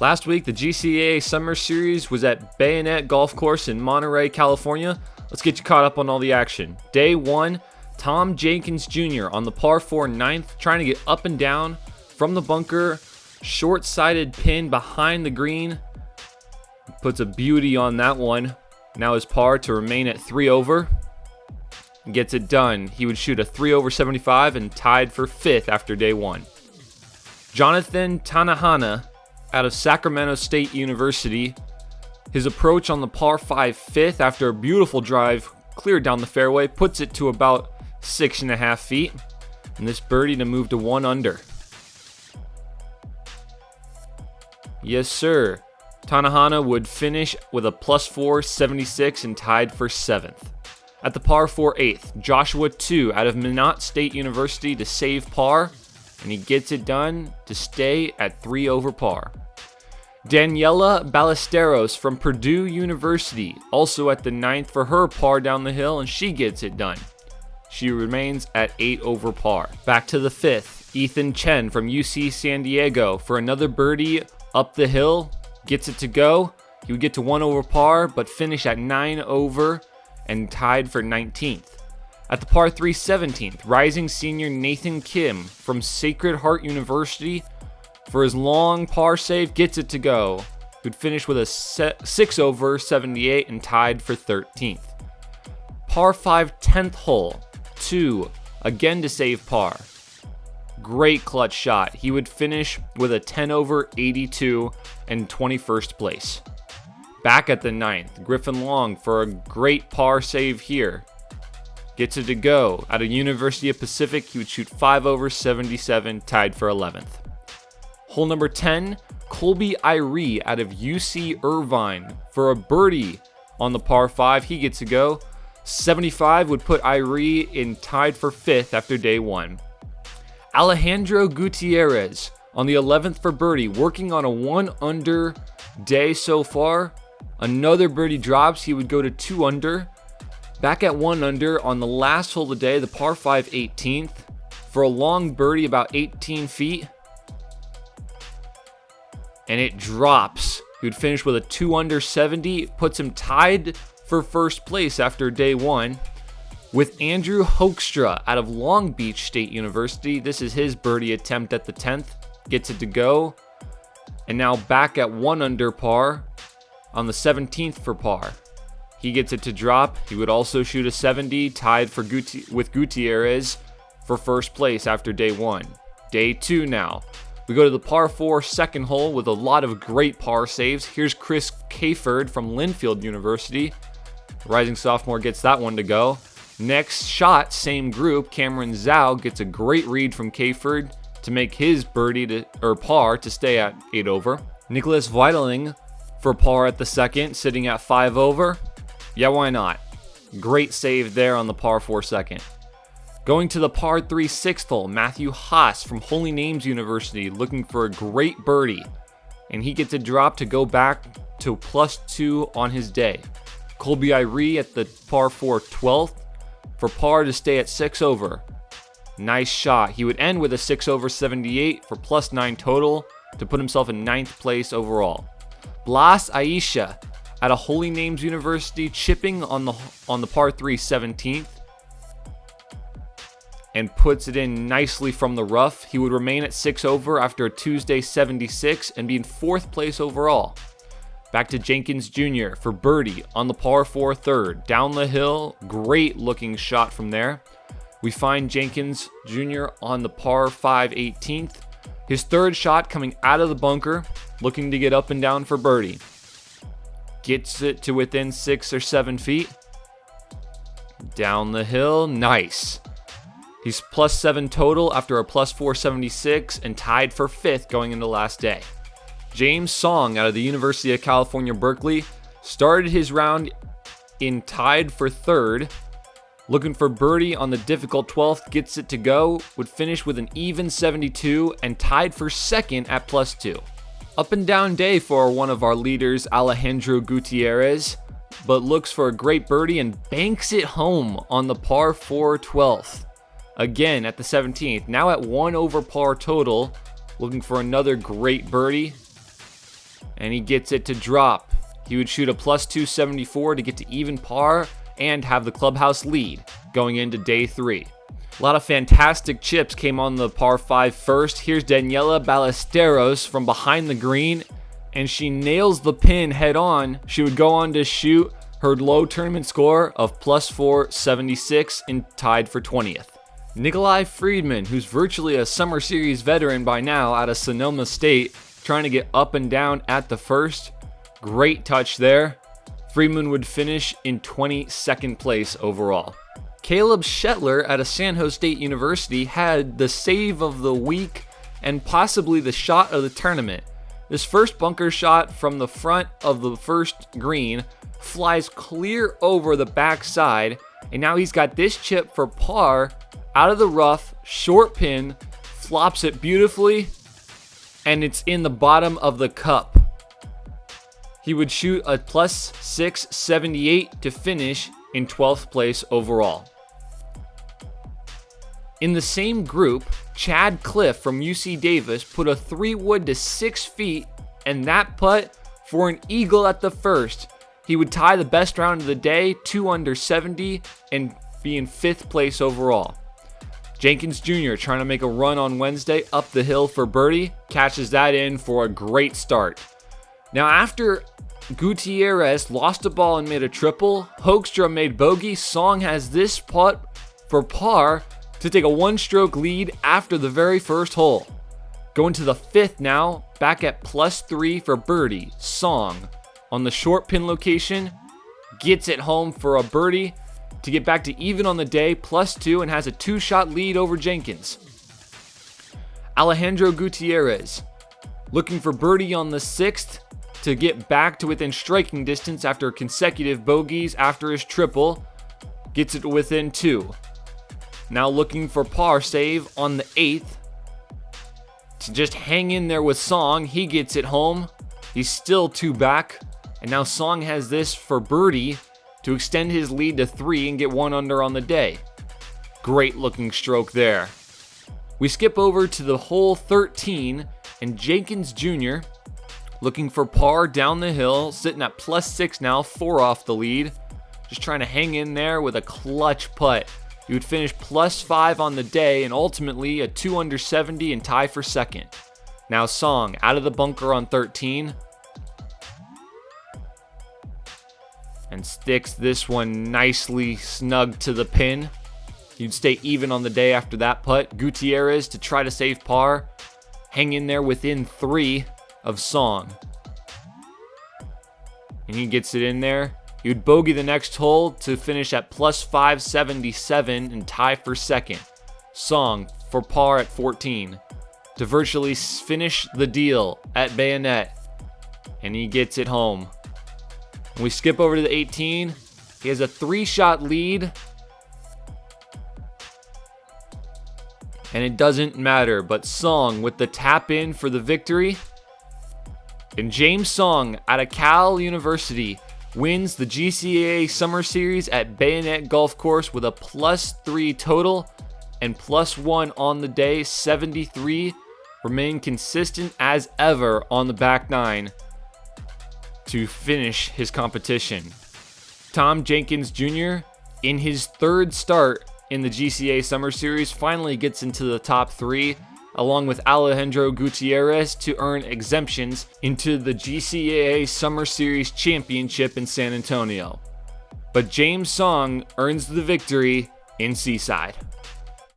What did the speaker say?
Last week, the GCAA Summer Series was at Bayonet Golf Course in Monterey, California. Let's get you caught up on all the action. Day 1, Tom Jenkins Jr. on the par 4 ninth, trying to get up and down from the bunker. Short-sided pin behind the green. Puts a beauty on that one. Now his par to remain at 3 over. Gets it done. He would shoot a 3 over 75 and tied for 5th after day 1. Jonathan Tanahana out of Sacramento State University. His approach on the par 5 5th after a beautiful drive cleared down the fairway puts it to about 6.5 feet. And this birdie to move to 1 under. Yes, sir. Tanahana would finish with a +4 76 and tied for 7th. At the par 4 8th, Joshua 2 out of Minot State University to save par, and he gets it done to stay at 3 over par. Daniela Ballesteros from Purdue University, also at the 9th for her par down the hill, and she gets it done. She remains at 8 over par. Back to the 5th, Ethan Chen from UC San Diego for another birdie up the hill, gets it to go. He would get to 1 over par, but finish at 9 over and tied for 19th. At the par 3 17th, rising senior Nathan Kim from Sacred Heart University for his long par save gets it to go. He would finish with a 6 over 78 and tied for 13th. Par 5 10th hole, 2, again to save par. Great clutch shot. He would finish with a 10 over 82 and 21st place. Back at the 9th, Griffin Long for a great par save here. Gets it to go. Out of University of Pacific, he would shoot 5 over 77, tied for 11th. Hole number 10, Colby Irie out of UC Irvine for a birdie on the par 5. He gets to go. 75 would put Irie in tied for 5th after day 1. Alejandro Gutierrez on the 11th for birdie, working on a 1 under day so far. Another birdie drops, he would go to 2 under. Back at 1 under on the last hole of the day, the par 5 18th, for a long birdie about 18 feet. And it drops. He would finish with a 2 under 70, puts him tied for first place after day 1. With Andrew Hoekstra out of Long Beach State University. This is his birdie attempt at the 10th. Gets it to go. And now back at 1 under par on the 17th for par. He gets it to drop. He would also shoot a 70, tied for with Gutierrez for first place after day 1. Day 2 now. We go to the par 4 second hole with a lot of great par saves. Here's Chris Caford from Linfield University. Rising sophomore gets that one to go. Next shot, same group, Cameron Zhao gets a great read from Caford to make his par to stay at 8 over. Nicholas Weidling for par at the second, sitting at 5 over. Yeah, why not? Great save there on the par 4 second. Going to the par 3 sixth hole, Matthew Haas from Holy Names University looking for a great birdie. And he gets a drop to go back to +2 on his day. Colby Irie at the par 4 12th. For par to stay at 6 over. Nice shot. He would end with a 6 over 78 for +9 total to put himself in 9th place overall. Blas Aisha at a Holy Names University chipping on the par 3 17th and puts it in nicely from the rough. He would remain at 6 over after a Tuesday 76 and be in 4th place overall. Back to Jenkins Jr. for birdie on the par 4 third. Down the hill, great looking shot from there. We find Jenkins Jr. on the par 5 18th. His third shot coming out of the bunker, looking to get up and down for birdie. Gets it to within 6 or 7 feet. Down the hill, nice. He's +7 total after a +4 76 and tied for 5th going into last day. James Song out of the University of California, Berkeley, started his round in tied for 3rd. Looking for birdie on the difficult 12th, gets it to go, would finish with an even 72 and tied for 2nd at +2. Up and down day for one of our leaders, Alejandro Gutierrez, but looks for a great birdie and banks it home on the par 4 12th. Again at the 17th, now at 1 over par total, looking for another great birdie. and he gets it to drop. He would shoot a plus 274 to get to even par and have the clubhouse lead going into day 3. A lot of fantastic chips came on the par 5 first. Here's Daniela Ballesteros from behind the green, and she nails the pin head on. She would go on to shoot her low tournament score of plus 476 and tied for 20th. Nikolai Friedman, who's virtually a Summer Series veteran by now out of Sonoma State, trying to get up and down at the first. Great touch there. Friedman would finish in 22nd place overall. Caleb Shetler out of San Jose State University had the save of the week and possibly the shot of the tournament. This first bunker shot from the front of the first green flies clear over the backside, and now he's got this chip for par out of the rough, short pin, flops it beautifully, and it's in the bottom of the cup. He would shoot a plus 678 to finish in 12th place overall. In the same group, Chad Cliff from UC Davis put a 3-wood to 6 feet and that putt for an eagle at the first. He would tie the best round of the day, 2 under 70, and be in 5th place overall. Jenkins Jr. trying to make a run on Wednesday up the hill for birdie, catches that in for a great start. Now after Gutierrez lost a ball and made a triple, Hoekstra made bogey, Song has this putt for par to take a 1-stroke lead after the very first hole. Going to the 5th now, back at plus 3 for birdie. Song on the short pin location gets it home for a birdie to get back to even on the day, plus 2, and has a 2-shot lead over Jenkins. Alejandro Gutierrez looking for birdie on the 6th to get back to within striking distance after consecutive bogeys after his triple. Gets it within 2. Now looking for par save on the 8th to just hang in there with Song. He gets it home. He's still 2 back. And now Song has this for birdie to extend his lead to 3 and get 1 under on the day. Great looking stroke there. We skip over to the hole 13, and Jenkins Jr. looking for par down the hill, sitting at plus 6 now, 4 off the lead. Just trying to hang in there with a clutch putt. He would finish plus 5 on the day and ultimately a 2 under 70 and tie for 2nd. Now Song out of the bunker on 13 and sticks this one nicely snug to the pin. He'd stay even on the day after that putt. Gutierrez to try to save par, hang in there within 3 of Song. And he gets it in there. He would bogey the next hole to finish at plus 577 and tie for 2nd. Song for par at 14 to virtually finish the deal at Bayonet. And he gets it home. We skip over to the 18. He has a 3-shot lead. And it doesn't matter, but Song with the tap in for the victory. And James Song out of Cal University wins the GCAA Summer Series at Bayonet Golf Course with a plus 3 total and plus 1 on the day, 73. Remain consistent as ever on the back 9 to finish his competition. Tom Jenkins Jr. in his 3rd start in the GCAA Summer Series finally gets into the top 3, along with Alejandro Gutierrez, to earn exemptions into the GCAA Summer Series Championship in San Antonio. But James Song earns the victory in Seaside.